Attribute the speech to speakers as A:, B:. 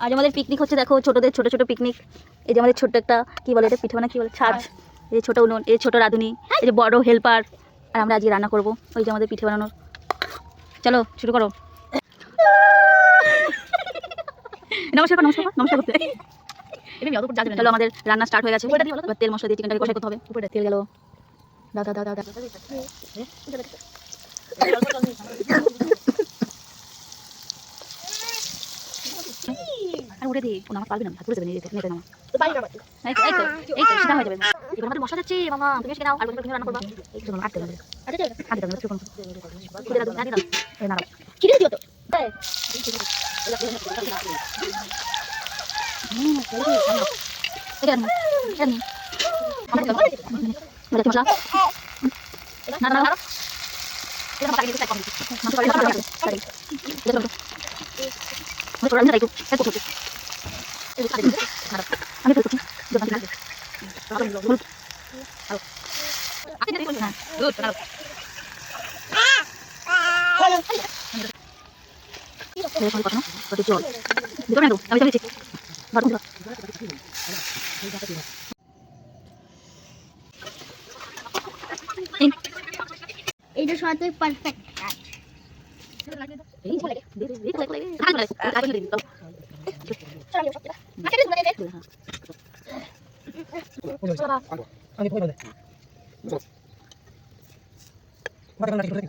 A: আজ আমাদের পিকনিক হচ্ছে, দেখো ছোটদের ছোট ছোট পিকনিক। এই যে আমাদের ছোট্ট একটা কি বলে এটা, পিঠে বানা কি বলে, ছাঁচ। এই যে ছোট উনুন, এই ছোট রাঁধুনি, এই যে বড় হেল্পার। আর আমরা আজকে রান্না করবো। ওই যে আমাদের পিঠে বানানোর। চলো শুরু করো। নমস্কার নমস্কার নমস্কার করতে। চলো আমাদের রান্না স্টার্ট হয়ে গেছে। এবার তেল মশলা দিয়ে চিকেনটাকে কষাই করতে হবে। উপরে তেল গেল। দাও দাও দাও দাও। আর উঠে দিই, ও নামাজ পারবি না, হাত তুলে দেবে নিতে নামা। এই তো সেটা হয়ে যাবে। এবার আমাদের মশলা যাচ্ছে, মামা তুমি শিখে নাও। আর তুমি রান্না করবা। এই তো আটতে দেবে। আটতে দেবে শুরু করো। খুলে দাও, দাও দাও। এই নাও। কি দিও তো? এটা না। এটা না। মেরে মশলা। না না না। এটা মাথা দিয়ে টাইপ করো। মাথা দিয়ে টাইপ করো। দেখো। আমি তো রান্না করতে টাইপ করতে। আমি তো করছি। দোকান থেকে। Good now. এই ফোন করো না। তো চল। দোকানে দাও। আমি চলেছি। ভালো ভালো।
B: এইটা সত্যি পারফেক্ট কাজ।
A: এই চলে গে। এই চলে গে। আগে দিই তো।
B: চলো সত্যি। আচ্ছা দিস মানে দে।
C: আমি কই বলে মাথা না কি করে